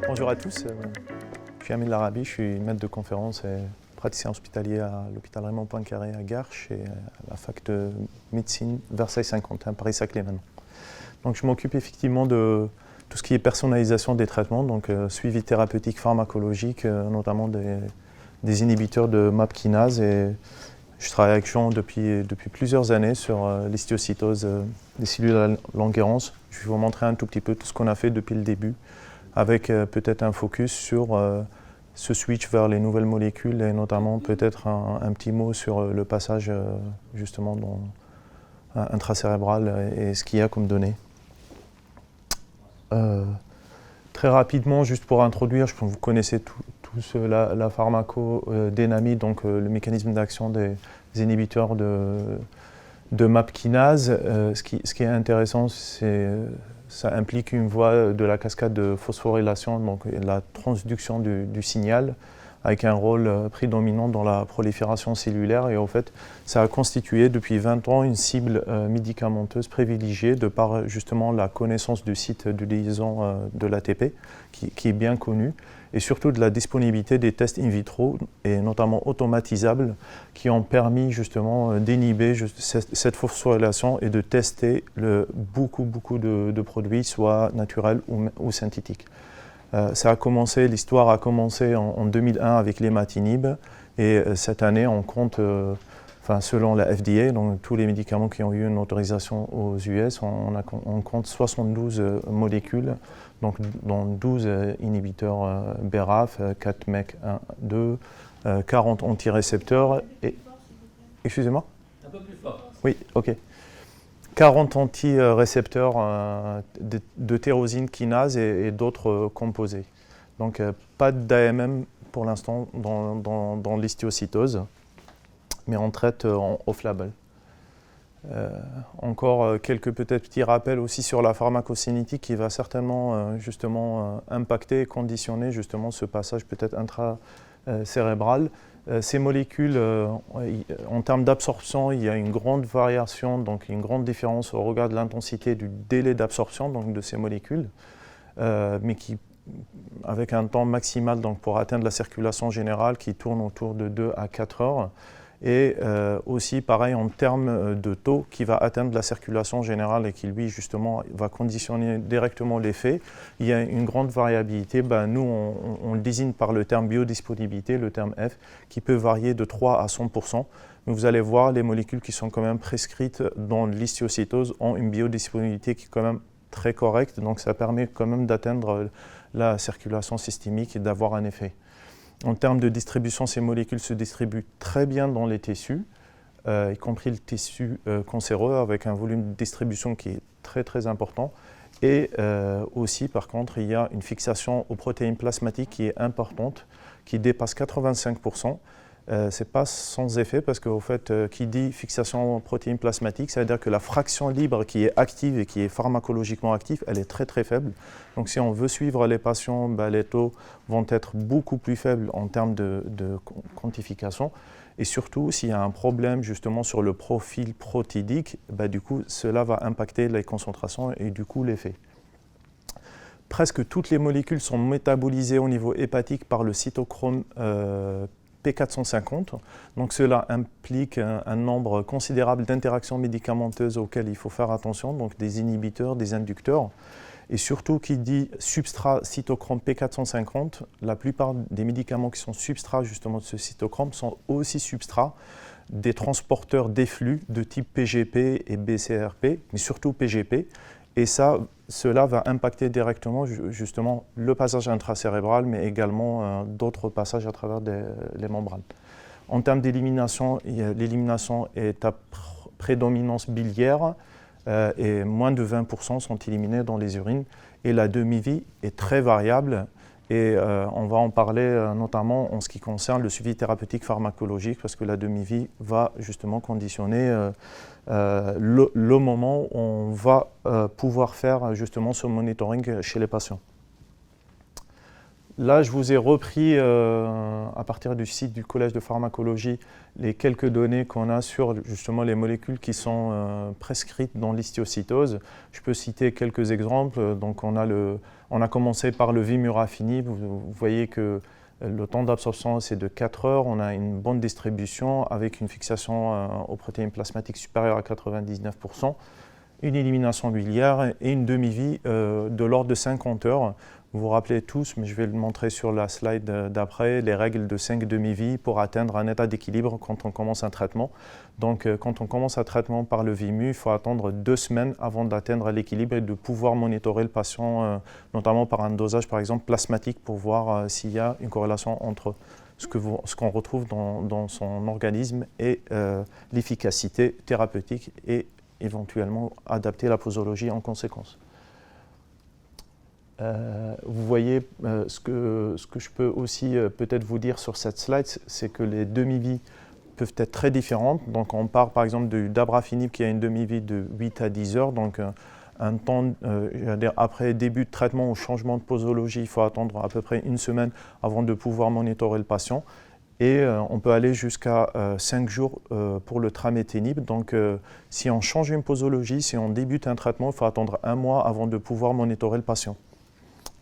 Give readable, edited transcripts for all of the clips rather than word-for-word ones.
Bonjour à tous, je suis Amine Larabi, je suis maître de conférence et praticien hospitalier à l'hôpital Raymond Poincaré à Garches et à la fac de médecine Versailles-Saint-Quentin, Paris-Saclay maintenant. Donc je m'occupe effectivement de tout ce qui est personnalisation des traitements, donc suivi thérapeutique pharmacologique, notamment des inhibiteurs de MAP kinase, et je travaille avec Jean depuis plusieurs années sur l'histiocytose des cellules à Langerhans. Je vais vous montrer un tout petit peu tout ce qu'on a fait depuis le début, avec peut-être un focus sur ce switch vers les nouvelles molécules et notamment peut-être un petit mot sur le passage justement intracérébral et ce qu'il y a comme données. Très rapidement, juste pour introduire, je pense que vous connaissez tous la pharmacodynamie, donc le mécanisme d'action des inhibiteurs de MAP kinase. Ce qui est intéressant, c'est ça implique une voie de la cascade de phosphorylation, donc la transduction du signal, avec un rôle prédominant dans la prolifération cellulaire. Et en fait, ça a constitué depuis 20 ans une cible médicamenteuse privilégiée de par justement la connaissance du site de liaison de l'ATP, qui est bien connu, et surtout de la disponibilité des tests in vitro, et notamment automatisables, qui ont permis justement d'inhiber cette phosphorylation et de tester beaucoup de produits, soit naturels ou synthétiques. L'histoire a commencé en 2001 avec l'hématinib, et cette année on compte, selon la FDA, donc tous les médicaments qui ont eu une autorisation aux US, on compte 72 molécules, donc dont 12 inhibiteurs BRAF, 4 MEK1, 2, 40 antirécepteurs et... Excusez-moi ? Un peu plus fort. Oui, ok. 40 antirécepteurs de tyrosine kinase et d'autres composés. Donc pas d'AMM pour l'instant dans l'histiocytose, mais on traite en off-label. Encore quelques petits rappels aussi sur la pharmacocinétique qui va certainement justement impacter et conditionner justement ce passage peut-être intracérébral. Ces molécules, en termes d'absorption, il y a une grande variation, donc une grande différence au regard de l'intensité du délai d'absorption donc de ces molécules, mais avec un temps maximal donc, pour atteindre la circulation générale qui tourne autour de 2 à 4 heures. Et aussi pareil en termes de taux qui va atteindre la circulation générale et qui lui justement va conditionner directement l'effet. Il y a une grande variabilité, nous on le désigne par le terme biodisponibilité, le terme F, qui peut varier de 3 à 100%. Mais vous allez voir, les molécules qui sont quand même prescrites dans l'histiocytose ont une biodisponibilité qui est quand même très correcte, donc ça permet quand même d'atteindre la circulation systémique et d'avoir un effet. En termes de distribution, ces molécules se distribuent très bien dans les tissus, y compris le tissu cancéreux, avec un volume de distribution qui est très important. Et aussi, par contre, il y a une fixation aux protéines plasmatiques qui est importante, qui dépasse 85%. Ce n'est pas sans effet parce qu'au fait, qui dit fixation aux protéines plasmatiques, ça veut dire que la fraction libre qui est active et qui est pharmacologiquement active, elle est très faible. Donc si on veut suivre les patients, les taux vont être beaucoup plus faibles en termes de quantification. Et surtout, s'il y a un problème justement sur le profil protidique, du coup, cela va impacter les concentrations et du coup l'effet. Presque toutes les molécules sont métabolisées au niveau hépatique par le cytochrome P450. Donc cela implique un nombre considérable d'interactions médicamenteuses auxquelles il faut faire attention, donc des inhibiteurs, des inducteurs. Et surtout, qui dit substrat cytochrome P450, la plupart des médicaments qui sont substrats justement de ce cytochrome sont aussi substrats des transporteurs d'efflux de type PGP et BCRP, mais surtout PGP. Et cela va impacter directement justement le passage intracérébral, mais également d'autres passages à travers les membranes. En termes d'élimination, l'élimination est à prédominance biliaire et moins de 20% sont éliminés dans les urines. Et la demi-vie est très variable et on va en parler notamment en ce qui concerne le suivi thérapeutique pharmacologique parce que la demi-vie va justement conditionner le moment où on va pouvoir faire justement ce monitoring chez les patients. Là, je vous ai repris, à partir du site du Collège de pharmacologie, les quelques données qu'on a sur justement les molécules qui sont prescrites dans l'histiocytose. Je peux citer quelques exemples. Donc, on a commencé par le vimurafenib. Vous voyez que le temps d'absorption, c'est de 4 heures. On a une bonne distribution avec une fixation aux protéines plasmatiques supérieure à 99%, une élimination biliaire et une demi-vie de l'ordre de 50 heures. Vous vous rappelez tous, mais je vais le montrer sur la slide d'après, les règles de 5 demi-vies pour atteindre un état d'équilibre quand on commence un traitement. Donc, quand on commence un traitement par le VIMU, il faut attendre 2 semaines avant d'atteindre l'équilibre et de pouvoir monitorer le patient, notamment par un dosage, par exemple, plasmatique, pour voir s'il y a une corrélation entre ce qu'on retrouve dans son organisme et l'efficacité thérapeutique et éventuellement adapter la posologie en conséquence. Vous voyez, ce que je peux aussi peut-être vous dire sur cette slide, c'est que les demi-vies peuvent être très différentes. Donc on part par exemple du dabrafenib qui a une demi-vie de 8 à 10 heures. Donc un temps, après début de traitement ou changement de posologie, il faut attendre à peu près 1 semaine avant de pouvoir monitorer le patient. Et on peut aller jusqu'à 5 jours pour le tramétinib. Donc si on change une posologie, si on débute un traitement, il faut attendre 1 mois avant de pouvoir monitorer le patient.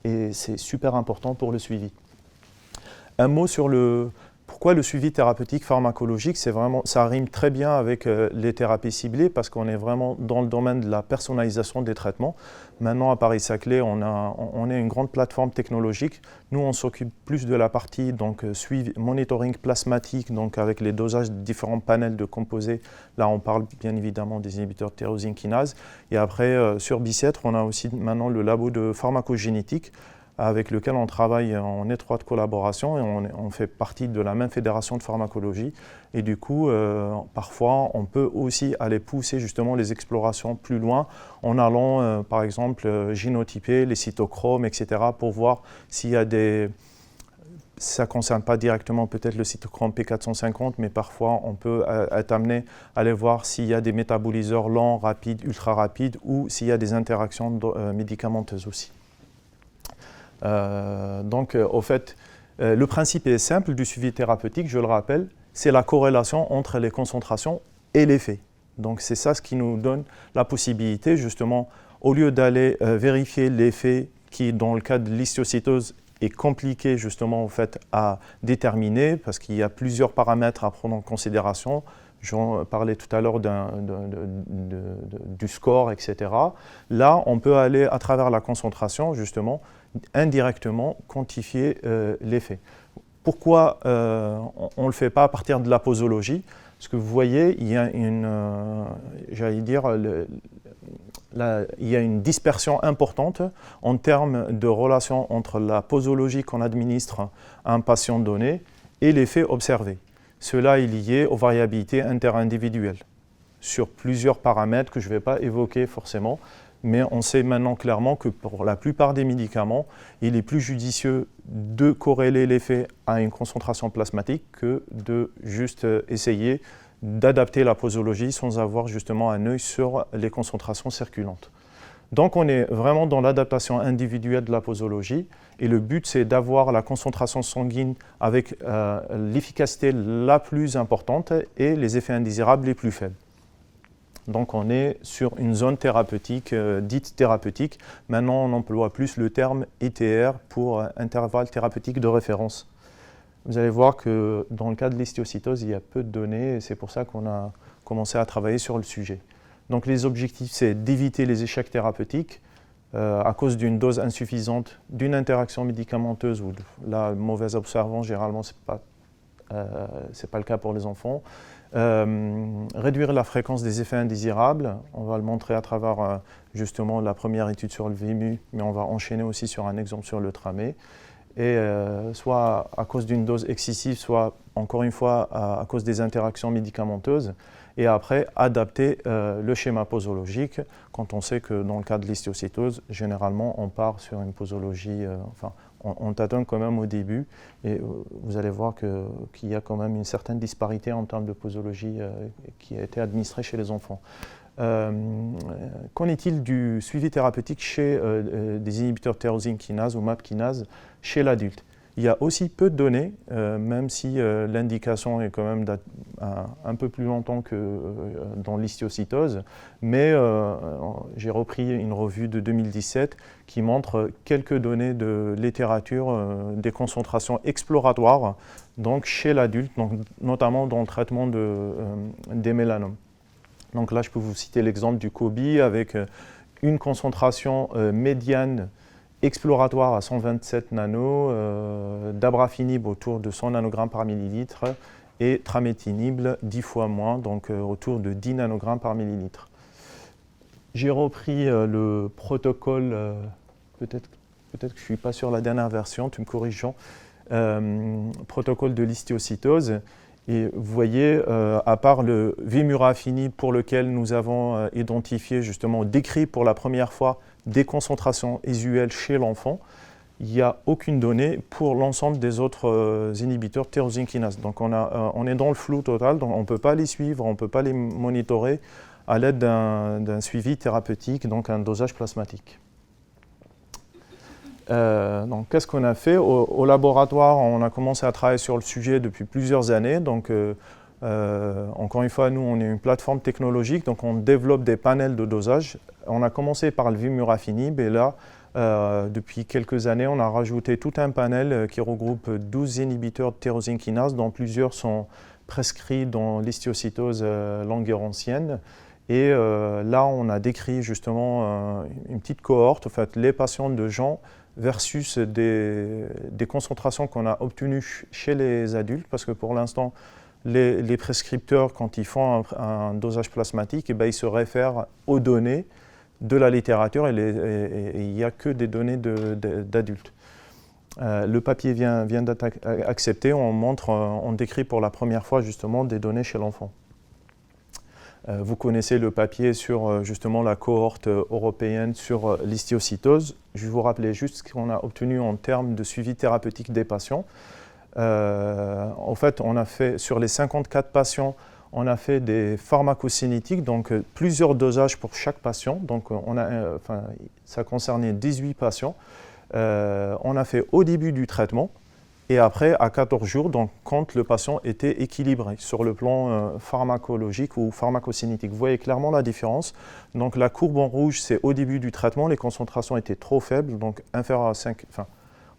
Et c'est super important pour le suivi. Un mot sur pourquoi le suivi thérapeutique pharmacologique, ça rime très bien avec les thérapies ciblées parce qu'on est vraiment dans le domaine de la personnalisation des traitements. Maintenant, à Paris-Saclay, on est une grande plateforme technologique. Nous, on s'occupe plus de la partie suivi, monitoring plasmatique, donc avec les dosages de différents panels de composés. Là, on parle bien évidemment des inhibiteurs de tyrosine kinase. Et après, sur Bicêtre, on a aussi maintenant le labo de pharmacogénétique, avec lequel on travaille en étroite collaboration et on fait partie de la même fédération de pharmacologie. Et du coup, parfois, on peut aussi aller pousser justement les explorations plus loin en allant, par exemple, génotyper les cytochromes, etc., pour voir s'il y a ça ne concerne pas directement peut-être le cytochrome P450, mais parfois on peut être amené à aller voir s'il y a des métaboliseurs lents, rapides, ultra rapides, ou s'il y a des interactions médicamenteuses aussi. Au fait, le principe est simple du suivi thérapeutique, je le rappelle, c'est la corrélation entre les concentrations et l'effet. Donc c'est ça ce qui nous donne la possibilité, justement, au lieu d'aller vérifier l'effet qui, dans le cas de l'histiocytose, est compliqué justement en fait, à déterminer parce qu'il y a plusieurs paramètres à prendre en considération. J'en parlais tout à l'heure du score, etc. Là, on peut aller à travers la concentration, justement, indirectement quantifier l'effet. Pourquoi on ne le fait pas à partir de la posologie? Parce que vous voyez, il y a il y a une dispersion importante en termes de relation entre la posologie qu'on administre à un patient donné et l'effet observé. Cela est lié aux variabilités interindividuelles sur plusieurs paramètres que je ne vais pas évoquer forcément, mais on sait maintenant clairement que pour la plupart des médicaments, il est plus judicieux de corréler l'effet à une concentration plasmatique que de juste essayer d'adapter la posologie sans avoir justement un œil sur les concentrations circulantes. Donc on est vraiment dans l'adaptation individuelle de la posologie et le but c'est d'avoir la concentration sanguine avec l'efficacité la plus importante et les effets indésirables les plus faibles. Donc on est sur une zone thérapeutique, dite thérapeutique. Maintenant on emploie plus le terme ITR pour intervalle thérapeutique de référence. Vous allez voir que dans le cas de l'histiocytose, il y a peu de données et c'est pour ça qu'on a commencé à travailler sur le sujet. Donc les objectifs, c'est d'éviter les échecs thérapeutiques à cause d'une dose insuffisante, d'une interaction médicamenteuse ou la mauvaise observance, généralement ce n'est pas le cas pour les enfants. Réduire la fréquence des effets indésirables, on va le montrer à travers justement la première étude sur le VIMU, mais on va enchaîner aussi sur un exemple sur le tramé. Et soit à cause d'une dose excessive, soit encore une fois à cause des interactions médicamenteuses. Et après, adapter le schéma posologique quand on sait que dans le cas de l'histiocytose, généralement, on part sur une posologie, on tâtonne quand même au début et vous allez voir qu'il y a quand même une certaine disparité en termes de posologie qui a été administrée chez les enfants. Qu'en est-il du suivi thérapeutique chez des inhibiteurs tyrosine kinase ou MAP kinase chez l'adulte? Il y a aussi peu de données, même si l'indication est quand même un peu plus longtemps que dans l'histiocytose, mais j'ai repris une revue de 2017 qui montre quelques données de littérature des concentrations exploratoires donc chez l'adulte, notamment dans le traitement des mélanomes. Donc là, je peux vous citer l'exemple du COBI avec une concentration médiane exploratoire à 127 nanos, dabrafenib autour de 100 nanogrammes par millilitre et trametinib 10 fois moins, donc autour de 10 nanogrammes par millilitre. J'ai repris le protocole, peut-être que je ne suis pas sur la dernière version, tu me corriges Jean, protocole de l'histiocytose. Et vous voyez, à part le vimurafenib pour lequel nous avons identifié, justement, décrit pour la première fois des concentrations usuelles chez l'enfant, il n'y a aucune donnée pour l'ensemble des autres inhibiteurs tyrosine kinase. Donc on est dans le flou total, donc on ne peut pas les suivre, on ne peut pas les monitorer à l'aide d'un suivi thérapeutique, donc un dosage plasmatique. Donc, qu'est-ce qu'on a fait au laboratoire? On a commencé à travailler sur le sujet depuis plusieurs années. Donc, encore une fois, nous, on est une plateforme technologique, donc on développe des panels de dosage. On a commencé par le vimurafenib et là, depuis quelques années, on a rajouté tout un panel qui regroupe 12 inhibiteurs de tyrosine kinase, dont plusieurs sont prescrits dans l'histiocytose langerhansienne. Et là, on a décrit justement une petite cohorte, en fait, les patients de Jean versus des concentrations qu'on a obtenues chez les adultes, parce que pour l'instant, les prescripteurs, quand ils font un dosage plasmatique, eh bien, ils se réfèrent aux données de la littérature et il n'y a que des données d'adultes. Le papier vient d'être accepté, on décrit pour la première fois justement des données chez l'enfant. Vous connaissez le papier sur justement la cohorte européenne sur l'histiocytose. Je vais vous rappeler juste ce qu'on a obtenu en termes de suivi thérapeutique des patients. En fait, on a fait sur les 54 patients, on a fait des pharmacocinétiques, donc plusieurs dosages pour chaque patient. Donc ça concernait 18 patients. On a fait au début du traitement et après à 14 jours, donc quand le patient était équilibré sur le plan pharmacologique ou pharmacocinétique. Vous voyez clairement la différence. Donc la courbe en rouge, c'est au début du traitement, les concentrations étaient trop faibles, donc inférieures à 5,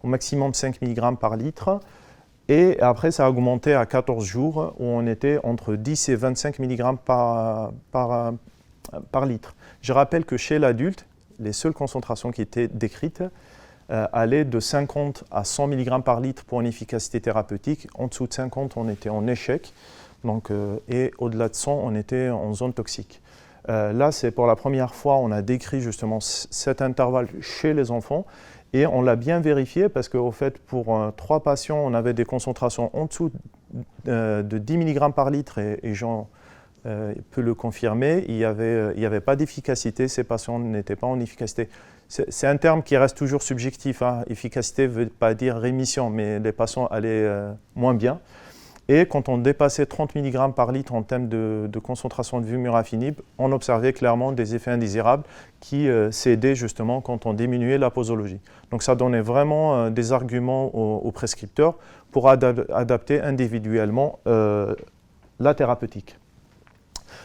au maximum 5 mg par litre. Et après, ça a augmenté à 14 jours, où on était entre 10 et 25 mg par litre. Je rappelle que chez l'adulte, les seules concentrations qui étaient décrites allaient de 50 à 100 mg par litre pour une efficacité thérapeutique. En dessous de 50, on était en échec. Donc, et au-delà de 100, on était en zone toxique. Là, c'est pour la première fois, on a décrit justement cet intervalle chez les enfants. Et on l'a bien vérifié parce qu'au fait, pour 3 patients, on avait des concentrations en dessous de 10 mg par litre et Jean peut le confirmer, il n'y avait pas d'efficacité, ces patients n'étaient pas en efficacité. C'est un terme qui reste toujours subjectif, hein. Efficacité ne veut pas dire rémission, mais les patients allaient moins bien. Et quand on dépassait 30 mg par litre en termes de concentration de vimurafenib, on observait clairement des effets indésirables qui cédaient justement quand on diminuait la posologie. Donc ça donnait vraiment des arguments aux prescripteurs pour adapter individuellement la thérapeutique.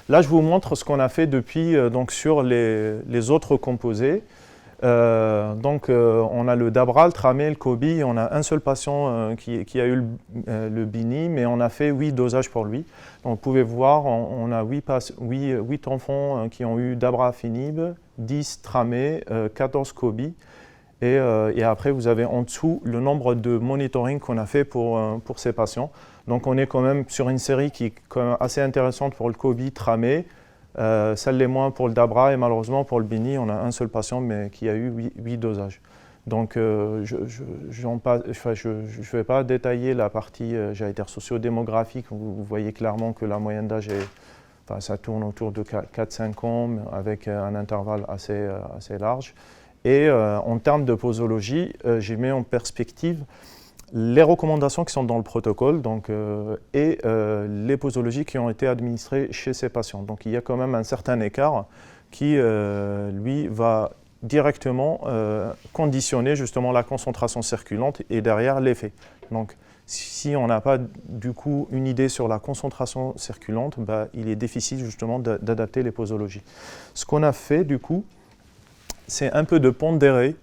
Là, je vous montre ce qu'on a fait depuis donc sur les autres composés. On a le Dabra, le Tramé, le Cobi. On a un seul patient qui a eu le Bini, mais on a fait 8 dosages pour lui. Donc, vous pouvez voir, on a 8 enfants qui ont eu dabrafenib, 10 Tramé, 14 Cobi. Et après, vous avez en dessous le nombre de monitoring qu'on a fait pour ces patients. Donc, on est quand même sur une série qui est quand même assez intéressante pour le Cobi, Tramé. Ça l'est moins pour le Dabra et malheureusement pour le Bini, on a un seul patient mais qui a eu 8 dosages. Donc je ne vais pas détailler la partie sociodémographique. Vous voyez clairement que la moyenne d'âge ça tourne autour de 4-5 ans avec un intervalle assez large. Et en termes de posologie, j'ai mis en perspective les recommandations qui sont dans le protocole et les posologies qui ont été administrées chez ces patients. Donc il y a quand même un certain écart qui, lui, va directement conditionner justement la concentration circulante et derrière l'effet. Donc si on n'a pas du coup une idée sur la concentration circulante, il est difficile justement d'adapter les posologies. Ce qu'on a fait du coup, c'est un peu de pondérer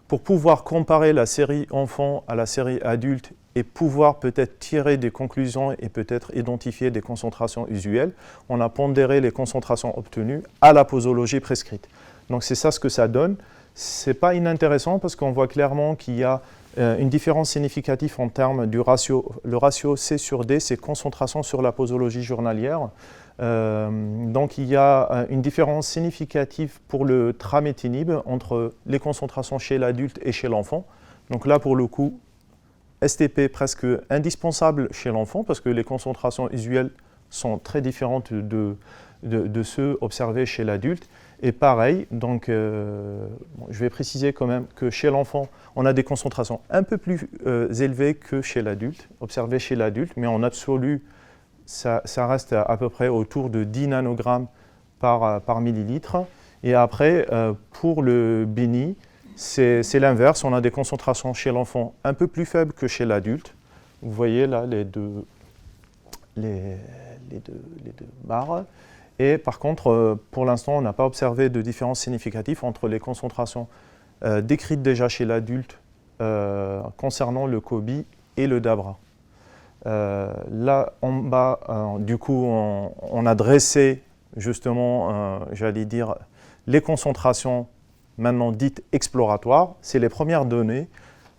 pour pouvoir comparer la série enfant à la série adulte et pouvoir peut-être tirer des conclusions et peut-être identifier des concentrations usuelles. On a pondéré les concentrations obtenues à la posologie prescrite. Donc c'est ça ce que ça donne. Ce n'est pas inintéressant parce qu'on voit clairement qu'il y a une différence significative en termes du ratio. Le ratio C sur D, c'est concentration sur la posologie journalière. Donc il y a une différence significative pour le tramétinib entre les concentrations chez l'adulte et chez l'enfant. Donc là, pour le coup, STP presque indispensable chez l'enfant parce que les concentrations usuelles sont très différentes de ceux observés chez l'adulte. Et pareil, donc, je vais préciser quand même que chez l'enfant, on a des concentrations un peu plus élevées que chez l'adulte, observées chez l'adulte, mais en absolu, ça reste à peu près autour de 10 nanogrammes par millilitre. Et après, pour le BINI, c'est l'inverse. On a des concentrations chez l'enfant un peu plus faibles que chez l'adulte. Vous voyez là les deux barres. Et par contre, pour l'instant, on n'a pas observé de différence significative entre les concentrations décrites déjà chez l'adulte concernant le COBI et le DABRA. Là, en bas, du coup, on a dressé justement, j'allais dire, les concentrations maintenant dites exploratoires. C'est les premières données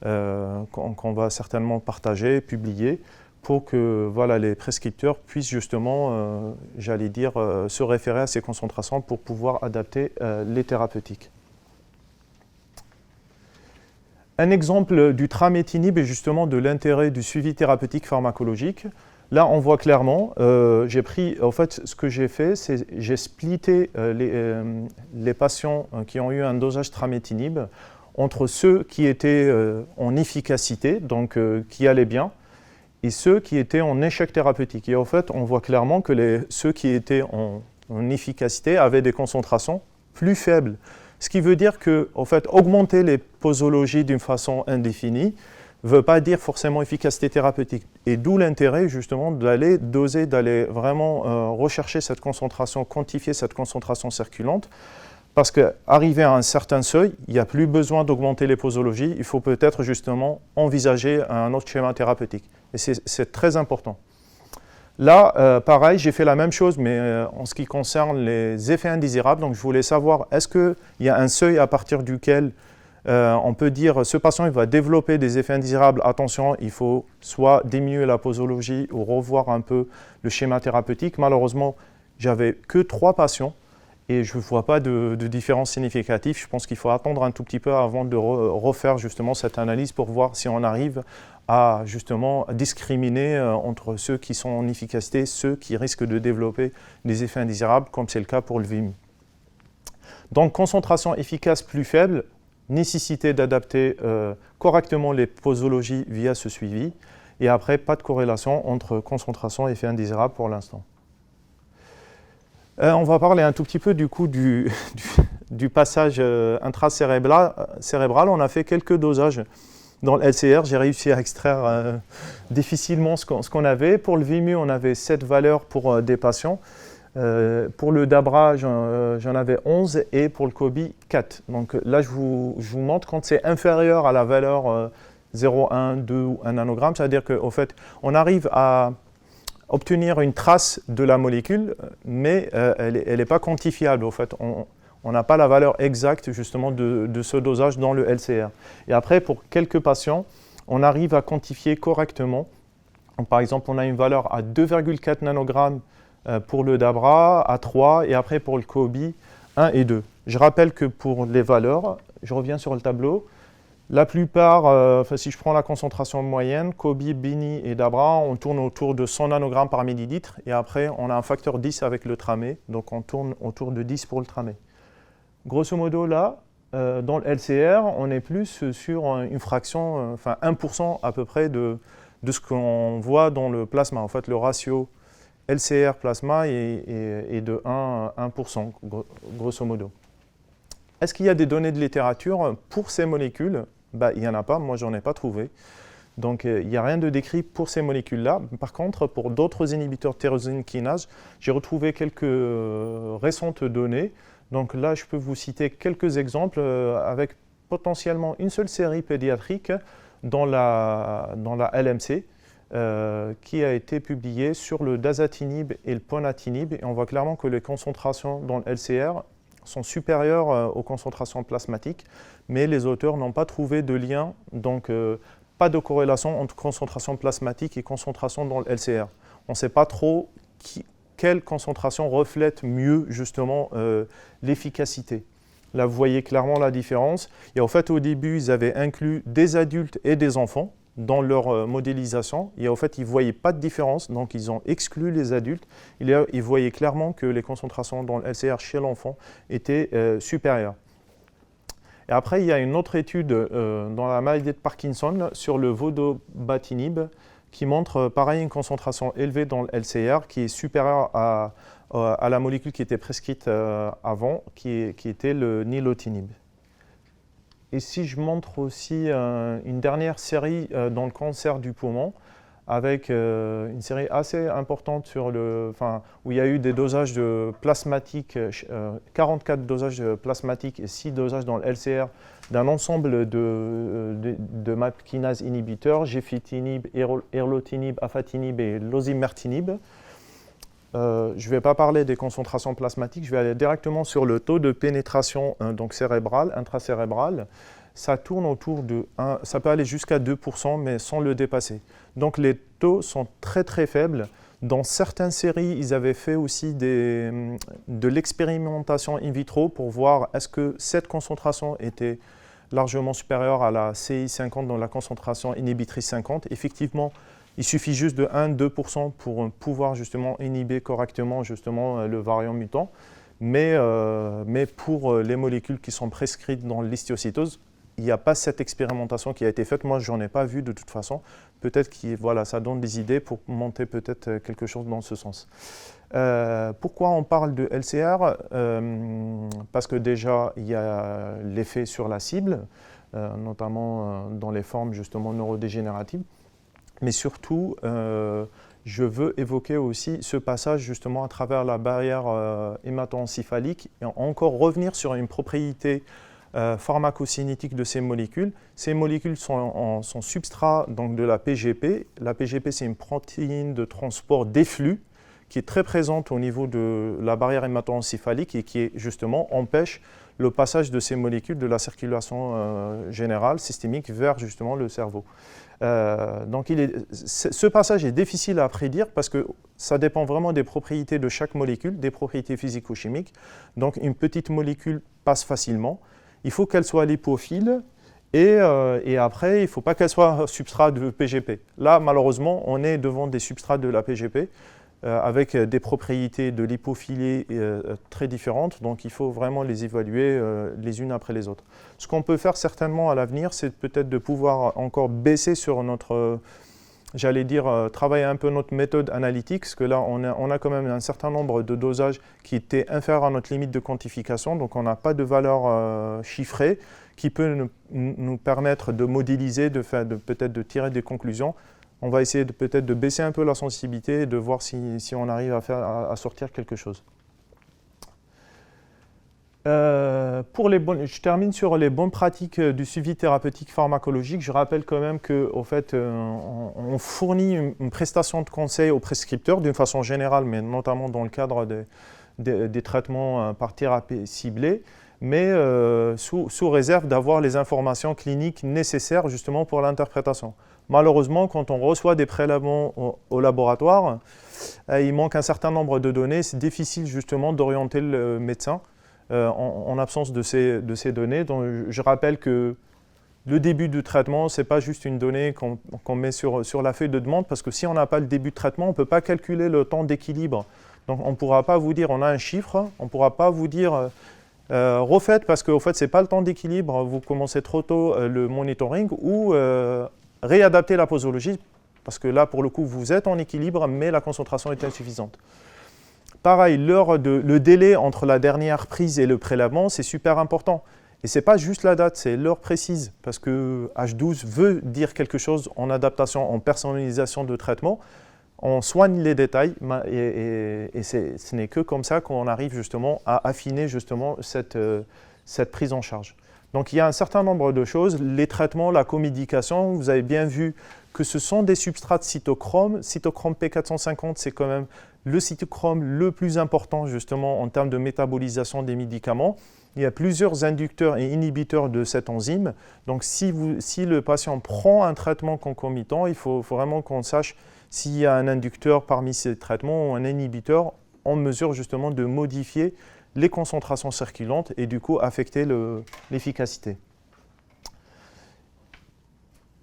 qu'on va certainement partager, publier, pour que les prescripteurs puissent justement, j'allais dire, se référer à ces concentrations pour pouvoir adapter les thérapeutiques. Un exemple du tramétinib et justement de l'intérêt du suivi thérapeutique pharmacologique. Là, on voit clairement, ce que j'ai fait, c'est j'ai splitté les patients qui ont eu un dosage tramétinib entre ceux qui étaient en efficacité, donc qui allaient bien, et ceux qui étaient en échec thérapeutique. Et en fait, on voit clairement que ceux qui étaient en efficacité avaient des concentrations plus faibles. Ce qui veut dire que, en fait, augmenter les posologies d'une façon indéfinie ne veut pas dire forcément efficacité thérapeutique. Et d'où l'intérêt, justement, d'aller doser, d'aller vraiment rechercher cette concentration, quantifier cette concentration circulante. Parce qu'arrivé à un certain seuil, il n'y a plus besoin d'augmenter les posologies. Il faut peut-être justement envisager un autre schéma thérapeutique. Et c'est très important. Là, pareil, j'ai fait la même chose, mais en ce qui concerne les effets indésirables. Donc, je voulais savoir, est-ce qu'il y a un seuil à partir duquel on peut dire ce patient il va développer des effets indésirables. Attention, il faut soit diminuer la posologie ou revoir un peu le schéma thérapeutique. Malheureusement, j'avais que 3 patients. Et je ne vois pas de différence significative. Je pense qu'il faut attendre un tout petit peu avant de refaire justement cette analyse pour voir si on arrive à justement discriminer entre ceux qui sont en efficacité, ceux qui risquent de développer des effets indésirables, comme c'est le cas pour le VIMI. Donc, concentration efficace plus faible, nécessité d'adapter correctement les posologies via ce suivi. Et après, pas de corrélation entre concentration et effet indésirable pour l'instant. On va parler un tout petit peu du coup du passage intracérébral. On a fait quelques dosages dans le LCR. J'ai réussi à extraire difficilement ce qu'on avait. Pour le VIMU, on avait 7 valeurs pour des patients. Pour le DABRA, j'en avais 11 et pour le COBI, 4. Donc là, je vous montre quand c'est inférieur à la valeur 0,1, 2 ou 1 nanogramme. C'est-à-dire qu'en fait, on arrive à obtenir une trace de la molécule, mais elle n'est pas quantifiable. En fait, on n'a pas la valeur exacte justement de ce dosage dans le LCR. Et après, pour quelques patients, on arrive à quantifier correctement. Donc, par exemple, on a une valeur à 2,4 nanogrammes pour le DABRA, à 3, et après pour le COBI, 1 et 2. Je rappelle que pour les valeurs, je reviens sur le tableau, la plupart, si je prends la concentration moyenne, COBI, BINI et DABRA, on tourne autour de 100 nanogrammes par millilitre. Et après, on a un facteur 10 avec le tramé. Donc, on tourne autour de 10 pour le tramé. Grosso modo, là, dans le LCR, on est plus sur une fraction, enfin 1% à peu près de ce qu'on voit dans le plasma. En fait, le ratio LCR plasma est de 1%, grosso modo. Est-ce qu'il y a des données de littérature pour ces molécules? Il n'y en a pas, moi j'en ai pas trouvé. Donc il n'y a rien de décrit pour ces molécules-là. Par contre, pour d'autres inhibiteurs de tyrosine kinase, j'ai retrouvé quelques récentes données. Donc là, je peux vous citer quelques exemples avec potentiellement une seule série pédiatrique dans la LMC qui a été publiée sur le dasatinib et le ponatinib. Et on voit clairement que les concentrations dans le LCR sont supérieures aux concentrations plasmatiques, mais les auteurs n'ont pas trouvé de lien, donc pas de corrélation entre concentration plasmatique et concentration dans le LCR. On ne sait pas trop quelle concentration reflète mieux justement l'efficacité. Là, vous voyez clairement la différence. Et en fait, au début, ils avaient inclus des adultes et des enfants dans leur modélisation. Et en fait, ils ne voyaient pas de différence, donc ils ont exclu les adultes. Ils voyaient clairement que les concentrations dans le LCR chez l'enfant étaient supérieures. Et après, il y a une autre étude dans la maladie de Parkinson sur le vodobatinib qui montre pareil une concentration élevée dans le LCR qui est supérieure à la molécule qui était prescrite avant, qui était le nilotinib. Et si je montre aussi une dernière série dans le cancer du poumon, avec une série assez importante où il y a eu des dosages de plasmatiques, 44 dosages plasmatiques et 6 dosages dans le LCR d'un ensemble de MAP kinase inhibiteurs, gefitinib, erlotinib, afatinib et losimertinib. Je ne vais pas parler des concentrations plasmatiques, je vais aller directement sur le taux de pénétration donc cérébrale, intracérébrale. Ça tourne autour de ça peut aller jusqu'à 2%, mais sans le dépasser. Donc les taux sont très très faibles. Dans certaines séries, ils avaient fait aussi de l'expérimentation in vitro pour voir est-ce que cette concentration était largement supérieure à la CI50, dans la concentration inhibitrice 50. Effectivement, il suffit juste de 1-2% pour pouvoir justement inhiber correctement justement le variant mutant. Mais pour les molécules qui sont prescrites dans l'histiocytose, il n'y a pas cette expérimentation qui a été faite. Moi, je n'en ai pas vu de toute façon. Peut-être que ça donne des idées pour monter peut-être quelque chose dans ce sens. Pourquoi on parle de LCR? Parce que déjà, il y a l'effet sur la cible, notamment dans les formes justement neurodégénératives. Mais surtout, je veux évoquer aussi ce passage justement à travers la barrière hémato-encéphalique et encore revenir sur une propriété pharmacocinétique de ces molécules. Ces molécules sont substrat donc, de la PGP. La PGP, c'est une protéine de transport d'efflux qui est très présente au niveau de la barrière hémato-encéphalique et qui justement empêche le passage de ces molécules de la circulation générale systémique vers justement le cerveau. Donc ce passage est difficile à prédire parce que ça dépend vraiment des propriétés de chaque molécule, des propriétés physico-chimiques. Donc une petite molécule passe facilement. Il faut qu'elle soit lipophile et après, il ne faut pas qu'elle soit substrat de PGP. Là, malheureusement, on est devant des substrats de la PGP avec des propriétés de lipophilie très différentes. Donc, il faut vraiment les évaluer les unes après les autres. Ce qu'on peut faire certainement à l'avenir, c'est peut-être de pouvoir encore baisser sur notre, travailler un peu notre méthode analytique, parce que là, on a quand même un certain nombre de dosages qui étaient inférieurs à notre limite de quantification, donc on n'a pas de valeur chiffrée qui peut nous permettre de modéliser, peut-être de tirer des conclusions. On va essayer peut-être de baisser un peu la sensibilité et de voir si on arrive à sortir quelque chose. Je termine sur les bonnes pratiques du suivi thérapeutique pharmacologique. Je rappelle quand même qu'en fait, on fournit une prestation de conseil aux prescripteurs d'une façon générale, mais notamment dans le cadre des traitements par thérapie ciblée, mais sous réserve d'avoir les informations cliniques nécessaires justement pour l'interprétation. Malheureusement, quand on reçoit des prélèvements au laboratoire, il manque un certain nombre de données. C'est difficile justement d'orienter le médecin en absence de ces données. Donc, je rappelle que le début du traitement, ce n'est pas juste une donnée qu'on met sur la feuille de demande, parce que si on n'a pas le début de traitement, on ne peut pas calculer le temps d'équilibre. Donc on ne pourra pas vous dire, on a un chiffre, on ne pourra pas vous dire refaites parce que ce n'est pas le temps d'équilibre, vous commencez trop tôt le monitoring ou réadapter la posologie parce que là, pour le coup, vous êtes en équilibre, mais la concentration est insuffisante. Pareil, le délai entre la dernière prise et le prélèvement, c'est super important. Et ce n'est pas juste la date, c'est l'heure précise, parce que H12 veut dire quelque chose en adaptation, en personnalisation de traitement. On soigne les détails et ce n'est que comme ça qu'on arrive justement à affiner justement cette prise en charge. Donc il y a un certain nombre de choses, les traitements, la comédication, vous avez bien vu que ce sont des substrates cytochrome. Cytochrome P450, c'est quand même le cytochrome le plus important justement en termes de métabolisation des médicaments. Il y a plusieurs inducteurs et inhibiteurs de cette enzyme. Donc si le patient prend un traitement concomitant, il faut vraiment qu'on sache s'il y a un inducteur parmi ces traitements ou un inhibiteur en mesure justement de modifier les concentrations circulantes et du coup affecter l'efficacité.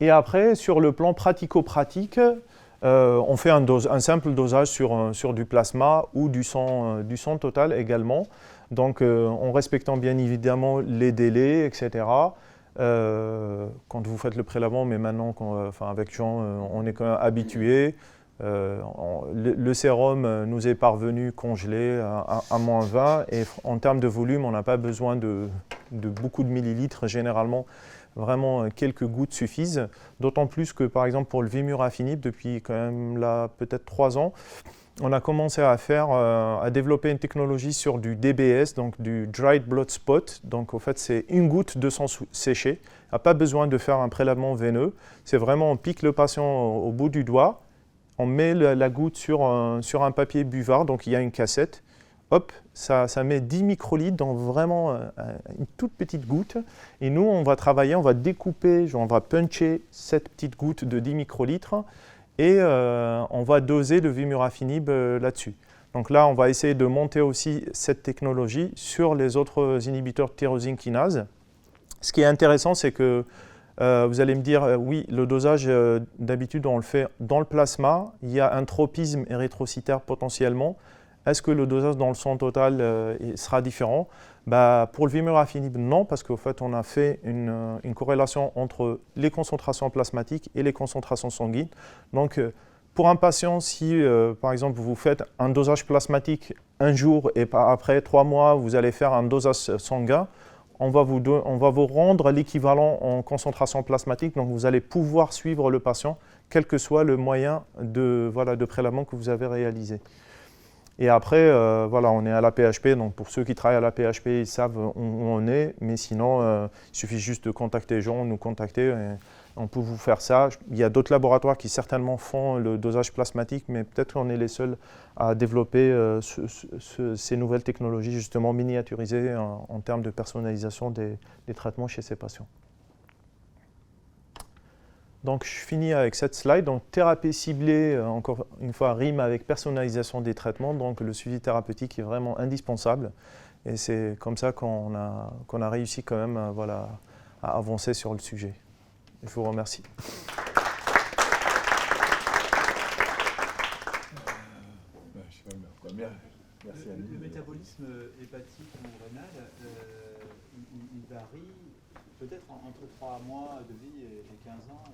Et après, sur le plan pratico-pratique, on fait un simple dosage sur du plasma ou du sang total également, donc en respectant bien évidemment les délais, etc. Quand vous faites le prélèvement, mais maintenant, avec Jean, on est quand même habitué. Le sérum nous est parvenu congelé à -20 et en termes de volume, on n'a pas besoin de beaucoup de millilitres. Généralement, vraiment quelques gouttes suffisent. D'autant plus que, par exemple, pour le vimurafenib, depuis quand même là peut-être 3 ans, on a commencé à développer une technologie sur du DBS, donc du Dried Blood Spot. Donc, au fait, c'est une goutte de sang séché. Il n'y a pas besoin de faire un prélèvement veineux. C'est vraiment, on pique le patient au bout du doigt. On met la goutte sur un papier buvard, donc il y a une cassette. Hop, ça met 10 microlitres dans vraiment une toute petite goutte. Et nous, on va travailler, on va découper, on va puncher cette petite goutte de 10 microlitres et on va doser le vimurafenib là-dessus. Donc là, on va essayer de monter aussi cette technologie sur les autres inhibiteurs de tyrosine kinase. Ce qui est intéressant, c'est que vous allez me dire, oui, le dosage, d'habitude, on le fait dans le plasma. Il y a un tropisme érythrocytaire potentiellement. Est-ce que le dosage dans le sang total sera différent? Pour le vimurafenib, non, parce qu'au fait, on a fait une corrélation entre les concentrations plasmatiques et les concentrations sanguines. Donc, pour un patient, si, par exemple, vous faites un dosage plasmatique un jour et après 3 mois, vous allez faire un dosage sanguin, on va vous rendre l'équivalent en concentration plasmatique, donc vous allez pouvoir suivre le patient, quel que soit le moyen de prélèvement que vous avez réalisé. Et après, on est à la PHP, donc pour ceux qui travaillent à la PHP, ils savent où on est, mais sinon, il suffit juste de contacter Jean, nous contacter, et on peut vous faire ça. Il y a d'autres laboratoires qui certainement font le dosage plasmatique, mais peut-être qu'on est les seuls à développer ces nouvelles technologies justement miniaturisées en termes de personnalisation des traitements chez ces patients. Donc je finis avec cette slide. Donc thérapie ciblée, encore une fois, rime avec personnalisation des traitements. Donc le suivi thérapeutique est vraiment indispensable. Et c'est comme ça qu'on a réussi quand même à avancer sur le sujet. Je vous remercie. Merci à le métabolisme hépatique ou rénal, il varie peut-être entre 3 mois de vie et 15 ans.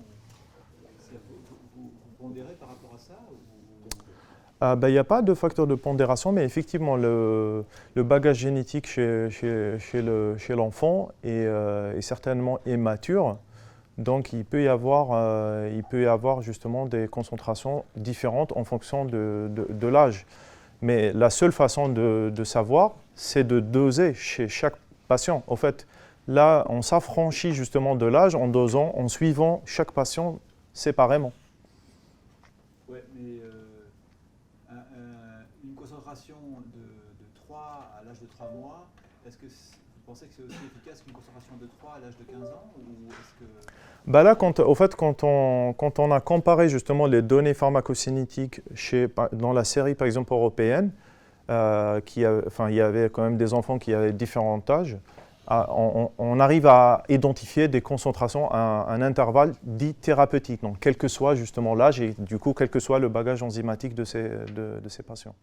Vous pondérez par rapport à ça ou... Il n'y a pas de facteur de pondération, mais effectivement, le bagage génétique chez l'enfant est certainement immature. Donc, il peut y avoir justement des concentrations différentes en fonction de l'âge. Mais la seule façon de savoir, c'est de doser chez chaque patient. En fait, là, on s'affranchit justement de l'âge en dosant, en suivant chaque patient séparément. Oui, mais une concentration de 3 à l'âge de 3 mois, est-ce que vous pensez que c'est aussi efficace qu'une concentration de 3 à l'âge de 15 ans ou est-ce que... Là, quand on a comparé justement les données pharmacocinétiques dans la série, par exemple, européenne, il y avait quand même des enfants qui avaient différents âges, on arrive à identifier des concentrations à un intervalle dit thérapeutique, donc quel que soit justement l'âge et du coup, quel que soit le bagage enzymatique de ces patients.